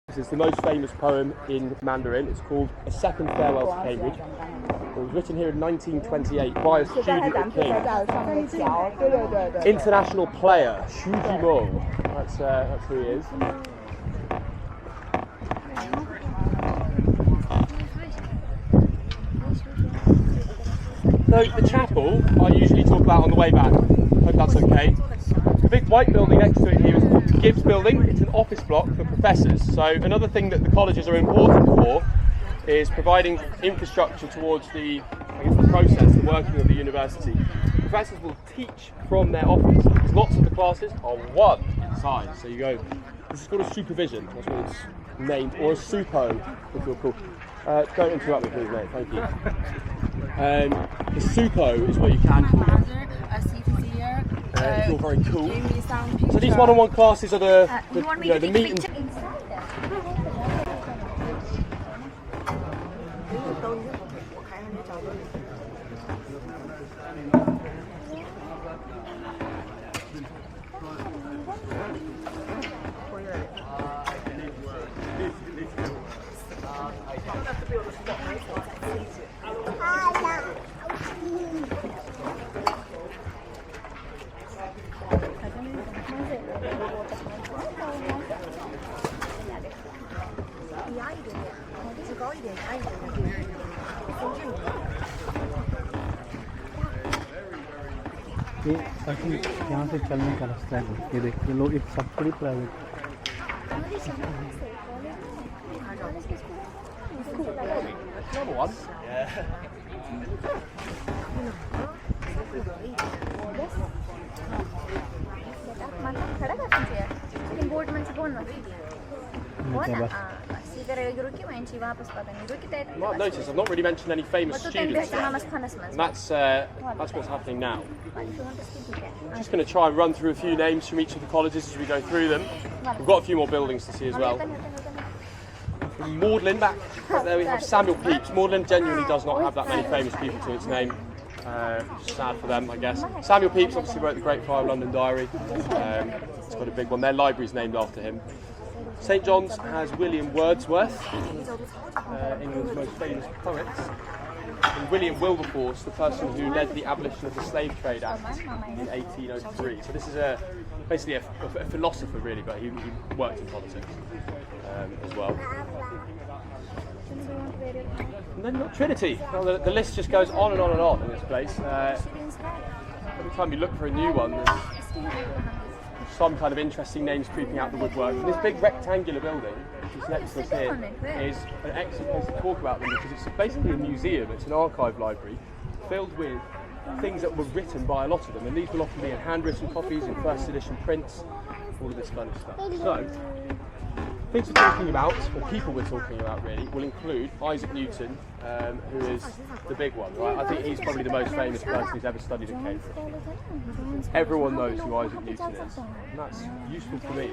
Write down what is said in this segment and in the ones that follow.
This is the most famous poem in Mandarin. It's called A Second Farewell to Cambridge. It was written here in 1928 by a student of King. International player, Xu Jimo. That's who he is. So the chapel I usually talk about on the way back. Hope that's okay. The big white building next to it here is called the Gibbs Building. It's an office block for professors. So another thing that the colleges are important for is providing infrastructure towards the process, the working of the university. Professors will teach from their office. Lots of the classes are one inside. So you go, this is called a supervision, that's what it's named, or a supo, if you're called. Don't interrupt me please, mate, thank you. The supo is what you can call it. It's all very cool. So these one-on-one classes are the meet and... ये ताकि यहाँ से चलने का रास्ता है ये देखिए लोग एक सब थोड़ी private Number one. Yeah. You might notice I've not really mentioned any famous students yet. And that's what's happening now. I'm just going to try and run through a few names from each of the colleges as we go through them. We've got a few more buildings to see as well. From Magdalen back there we have Samuel Pepys. Magdalen genuinely does not have that many famous people to its name. Which is sad for them, I guess. Samuel Pepys obviously wrote the Great Fire of London Diary. It's got a big one. Their library is named after him. St John's has William Wordsworth, England's most famous poet, and William Wilberforce, the person who led the abolition of the Slave Trade Act in 1803. So this is basically a philosopher really, but he worked in politics as well. And then you've got Trinity. Well, the list just goes on and on and on in this place. Every time you look for a new one, there's some kind of interesting names creeping out the woodwork. And this big rectangular building, which is next to us here, is an excellent place to talk about them because it's basically a museum. It's an archive library filled with things that were written by a lot of them. And these will often be in handwritten copies, in first edition prints, all of this kind of stuff. So, things we're talking about, or people we're talking about really, will include Isaac Newton, who is the big one, right? I think he's probably the most famous person who's ever studied at Cambridge. Everyone knows who Isaac Newton is, and that's useful for me.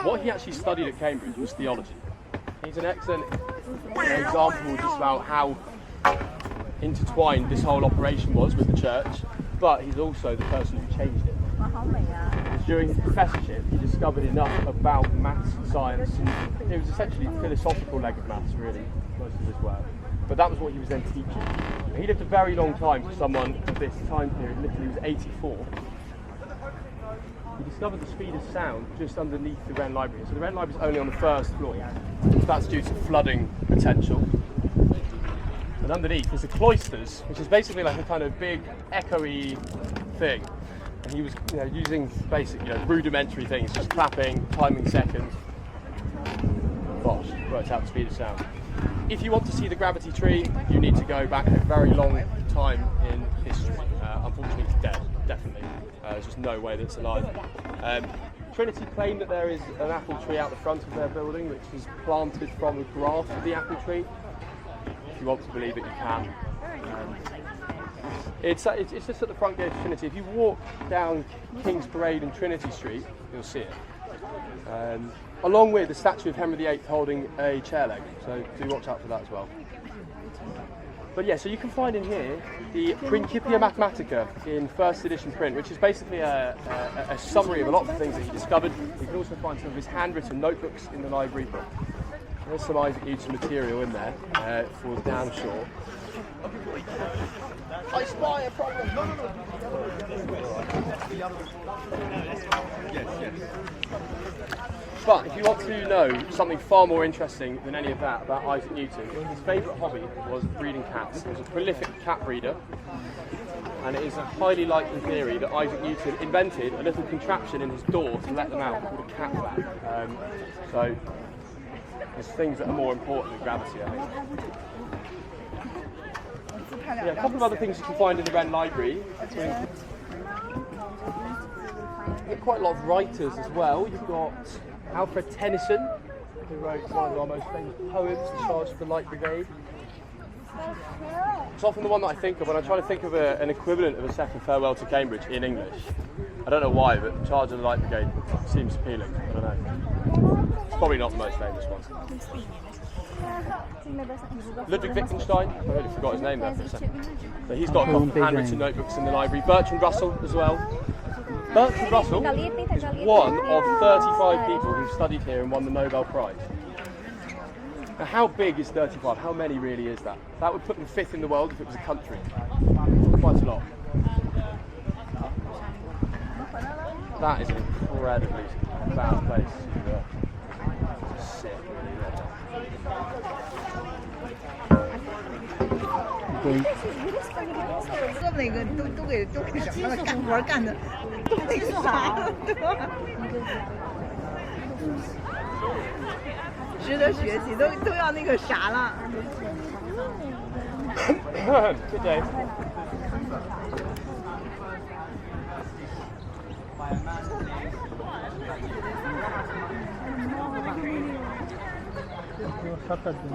What he actually studied at Cambridge was theology. He's an excellent example just about how intertwined this whole operation was with the church, but he's also the person who changed it. During his professorship, he discovered enough about maths and science, and it was essentially a philosophical leg of maths, really, most of his work. But that was what he was then teaching. He lived a very long time for someone of this time period, literally he was 84. He discovered the speed of sound just underneath the Wren Library. So the Wren Library is only on the first floor. So that's due to flooding potential. And underneath there's the cloisters, which is basically like a kind of big, echoey thing. And he was using basic, rudimentary things, just clapping, timing seconds. Bosh, worked out the speed of sound. If you want to see the gravity tree, you need to go back a very long time in history. Unfortunately, it's dead, definitely. There's just no way that's alive. Trinity claim that there is an apple tree out the front of their building, which was planted from the graft of the apple tree. If you want to believe it, you can. It's just at the front gate of Trinity. If you walk down King's Parade and Trinity Street, you'll see it. Along with the statue of Henry VIII holding a chair leg, so do watch out for that as well. But yeah, so you can find in here the Principia Mathematica in first edition print, which is basically a summary of a lot of the things that he discovered. You can also find some of his handwritten notebooks in the library. There's some Isaac Newton material in there for downshore. I spy a problem. But if you want to know something far more interesting than any of that about Isaac Newton, his favourite hobby was breeding cats. He was a prolific cat breeder, and it is a highly likely theory that Isaac Newton invented a little contraption in his door to let them out called a cat flap. So there's things that are more important than gravity, I think. Yeah, a couple of other things you can find in the Wren Library. Quite a lot of writers as well. You've got Alfred Tennyson, who wrote one of our most famous poems, The Charge of the Light Brigade. It's often the one that I think of when I try to think of an equivalent of a second farewell to Cambridge in English. I don't know why, but The Charge of the Light Brigade seems appealing. I don't know. It's probably not the most famous one. Ludwig Wittgenstein, I really forgot his name there for a second. So he's got a couple of handwritten notebooks in the library. Bertrand Russell as well. Bertrand Russell is one of 35 people who've studied here and won the Nobel Prize. Now, how big is 35? How many really is that? That would put them 5th in the world if it was a country. Quite a lot. That is an incredibly bad place to sit.喝那个都给什么了？干活干的都那个啥了，对吧？值得学习，都要那个啥了。Good day.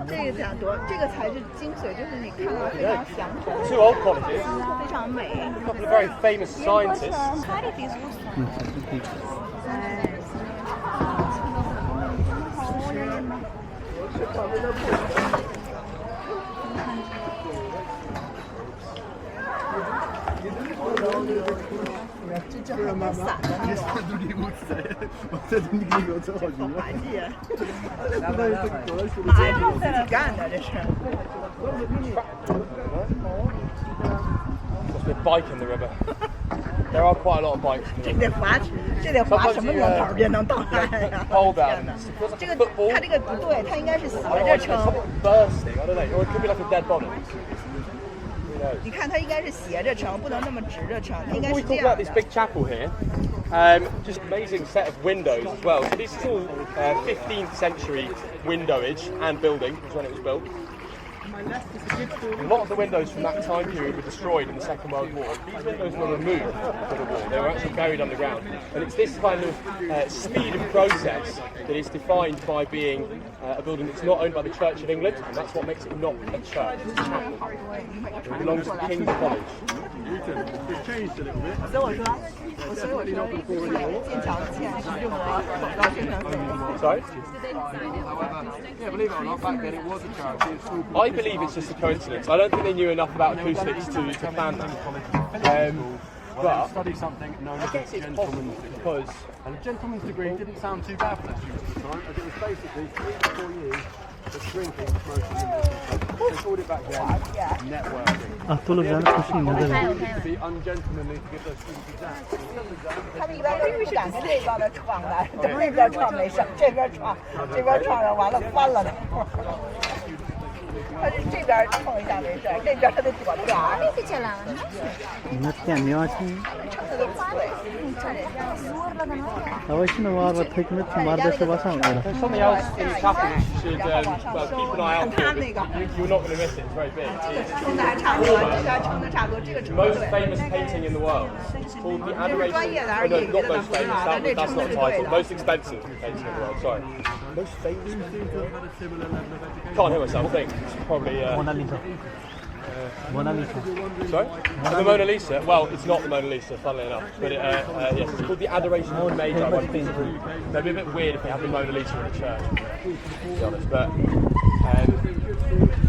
这个讲多，这个才是精髓，就是你看到非常详细， Two old colleges, 非常美。 a couple of very famous scientists. Must be a bike in the river. There are quite a lot of bikes in the river. 这得滑什么年头才能到岸呀？ Pole bound. 这个它这个不对，它应该是斜 I 着 don't know, 撑。 something bursting, I don't know, or it could be like a dead body. 你看它应该是斜着撑，不能那么直着撑，它应该 Before we 是这 talk 样 about this 的。 big chapel here, just amazing set of windows as well. So this is all 15th century windowage and building is when it was built. A lot of the windows from that time period were destroyed in the Second World War. These windows were removed for the war. They were actually buried underground. And it's this kind of speed of process that is defined by being a building that's not owned by the Church of England, and that's what makes it not a church, it's a chapel. It belongs to King's College. It's changed a little bit. 所以我说剑桥县是和广告宣传费。 Sorry? Yeah, believe it or not, back then it was a charity. It's all I believe it's just a coincidence. I don't think they knew enough about acoustics to plan that. But study something known as a it's possible gentleman's degree. because And a gentleman's degree didn't sound too bad for that student at the time, as it was basically 3 to 4 years of drinking, smoking, and making. They called it back then networking. Abdullah Kuşin ne demek? It used to be ungentlemanly to give those students exams. 他们一般都是不敢跟这边的撞的，这边撞没事，这边撞上完了翻了的。他是这边碰一下没事，这边他得躲掉。 Nasıl yani? Ne açın? 他都不会。 Savaşın var var hükümet mardası basan var. there's something else in the chapel which you should well, keep an eye out for. You're not going to miss it. It's very big. 撑的还差不多，这边撑的差不多，这个 The 撑不 most 对。 famous painting in the world. It's called the Adoration. Yeah, Oh, no, not most yeah, famous. yeah, That's not the yeah, title. yeah. Most expensive painting in the world. Sorry. Most famous. Seem to have had a similar level of education. Can't hear myself. I think it's probably. Mona Lisa. Mona Lisa. Sorry? The Mona Lisa? Well, it's not the Mona Lisa, funnily enough. But yes, it's called the Adoration of the Magi. It'd be a bit weird if they had the Mona Lisa in a church, to be honest. But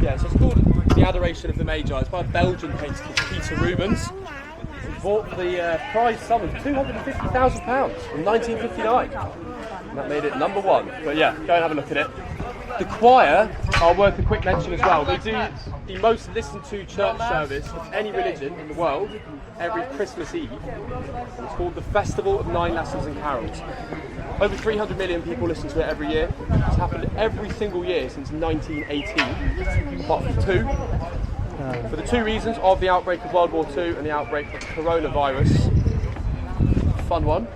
Yeah, so it's called The Adoration of the Magi. It's by a Belgian painter called Peter Rubens. He bought the prize sum of £250,000 in 1959. And that made it number one. But yeah, go and have a look at it. The choir are worth a quick mention as well. They do the most listened to church service of any religion in the world every Christmas Eve. It's called the Festival of Nine Lessons and Carols. Over 300 million people listen to it every year. It's happened every single year since 1918, apart from two. For the two reasons of the outbreak of World War II and the outbreak of coronavirus. Fun one.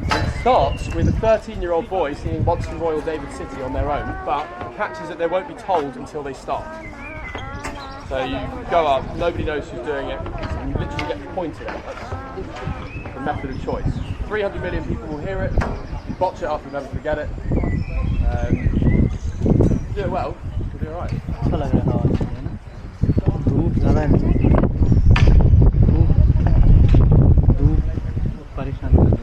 It starts with a 13-year-old boy singing Once in Royal David City on their own, but the catch is that they won't be told until they start. So you go up, nobody knows who's doing it, and you literally get pointed at. That's the method of choice. 300 million people will hear it, you botch it up, you'll never forget it. Do it well, you'll be alright. अच्छा लग रहा है आवाज में ना धूप ज़्यादा है धूप परेशान कर रही है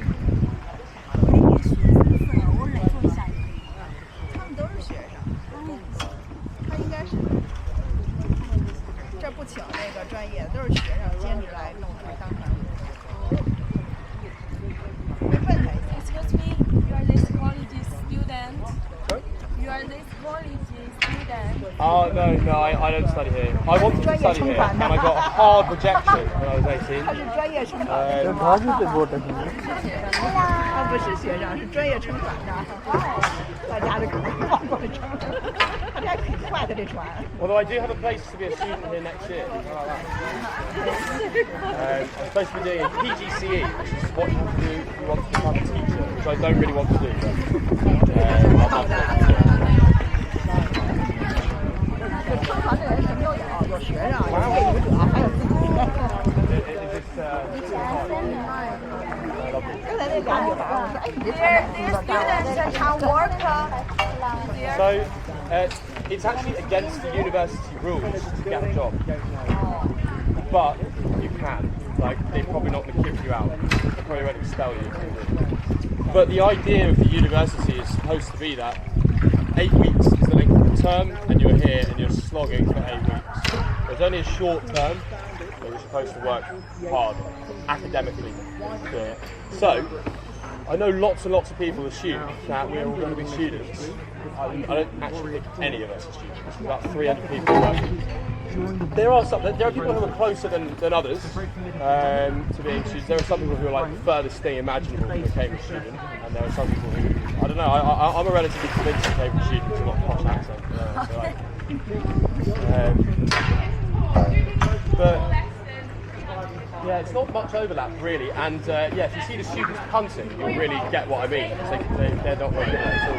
这不请那个专业，都是学生兼职来弄这当场。没问他一下。 Excuse me, you are this college student. You are this college student. Oh, no, I don't study here. I wanted to study here, and I got a hard rejection when I was 18. 他是专业生转， भाभी से बोल रहे हैं 他不是学生，是专业生转的。大家都可能往过程，他这还挺快的这船。 Although I do have a place to be a student here next year. I'm supposed to be doing a PGCE, which is what you have to do if you want to become a teacher, which I don't really want to do. But, 好的。就通常这人什么都有，有学生，有业余者，还有自己。 刚才那俩女孩，我说，哎，你这 Dear students and hard worker. So, it's actually against the university rules to get a job. But you can. Like, they're probably not going to kick you out. They probably won't expel you. But the idea of the university is supposed to be that 8 weeks is the length of the term, and you're here and you're slogging for 8 weeks. It's only a short term, but you're supposed to work hard academically to do it. So, I know lots and lots of people assume that we're all going to be students. I don't actually think any of us are students. There's about 300 people working. There are people who are closer than others to being students. There are some people who are like the furthest thing imaginable who became a student, and there are some people who, I don't know, I'm a relatively convinced Cambridge student who've got a posh accent. But yeah, it's not much overlap really, and yeah, if you see the students punting, you'll really get what I mean, because they're not very good at it at all.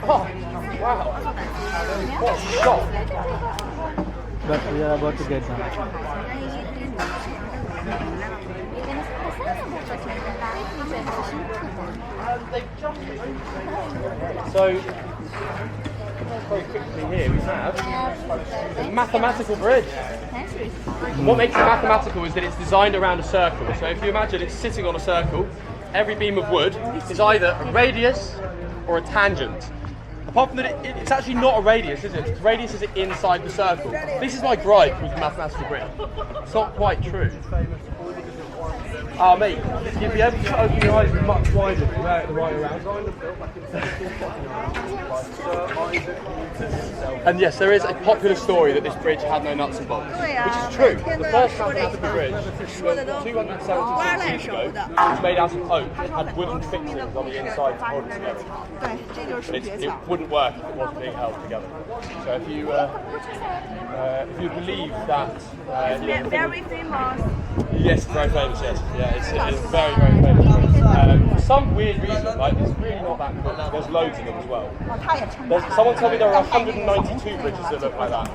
Oh, wow. What a shot. But we are about to get done. So, very quickly here we have a mathematical bridge. What makes it mathematical is that it's designed around a circle. So if you imagine it's sitting on a circle, every beam of wood is either a radius or a tangent. Apart from that, it's actually not a radius, is it? The radius is inside the circle. This is my gripe with the mathematical bridge. It's not quite true. Oh, mate, you'd be able to open your eyes much wider if you wear it the right around. And yes, there is a popular story that this bridge had no nuts and bolts, which is true. The first mathematical bridge, built 276 years ago, was made out of oak. It had wooden fixings on the inside to hold it together. But it wouldn't work if it wasn't being held together. So if you believe that... Very famous. Yes, it's very famous, yes. Yeah, it's very, very famous. For some weird reason, like, it's really not that cool. There's loads of them as well. Someone told me there are 192 bridges that look like that.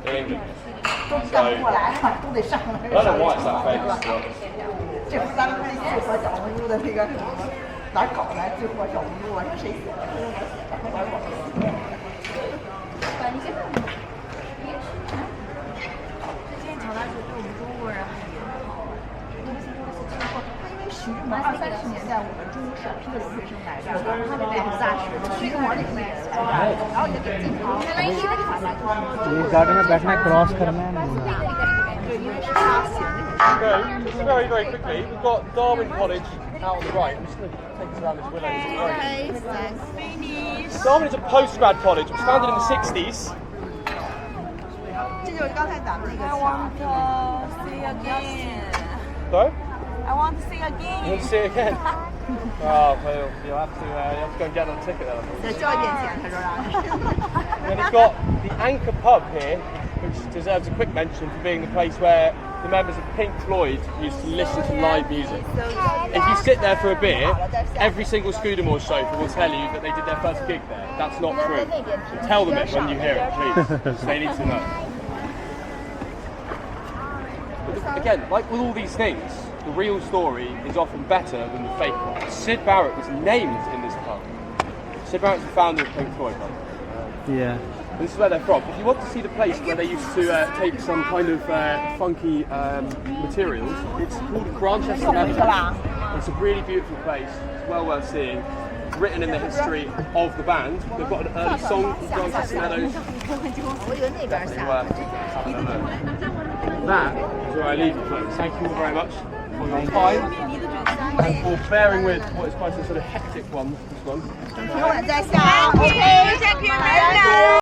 in England. 都干不过来了，都得上来。 I don't know why it's that famous. to be honest. 这不咱们最火小红书的那个什么哪儿搞的最火小红书啊？是谁写的？是我写的，后来我最近长大觉得我们中国人还挺好的。因为徐志摩20-30年代我们中国首批的留学生来这儿，他们北大学的徐志摩那批人来这儿，然后也给进行ये garden में बैठना cross करना है ना। 对，因为是他写的那个。 So, just very, very quickly, we've got Darwin College out on the right. I'm just going to take us around this willow. It's great. Darwin is a postgrad college. It was founded in the 60s. 这就是刚才咱们那个 I 墙 want to see again. Sorry? I want to see You want again. to see it again? Oh, well, you'll have to go and get on a ticket then. 再交一点钱，他说让人。 And you've got the Anchor pub here, which deserves a quick mention for being the place where the members of Pink Floyd used to listen to live music. If you sit there for a beer, every single Scudamore chauffeur will tell you that they did their first gig there. That's not true. Tell them it when you hear it, please. They need to know. But again, like with all these things, the real story is often better than the fake one. Sid Barrett was named in this pub. Sid Barrett's the founder of Pink Floyd, by the way. Yeah. This is where they're from. If you want to see the place where they used to take some kind of funky materials, it's called Grantchester Meadows. It's a really beautiful place. It's well worth seeing. It's written in the history of the band. They've got an early song called Grantchester Meadows. Definitely worth having a look. That is where I leave you, folks. Thank you all very much for your time and for bearing with what is quite a sort of hectic one. This one. 明晚再下啊。OK，再见，拜拜。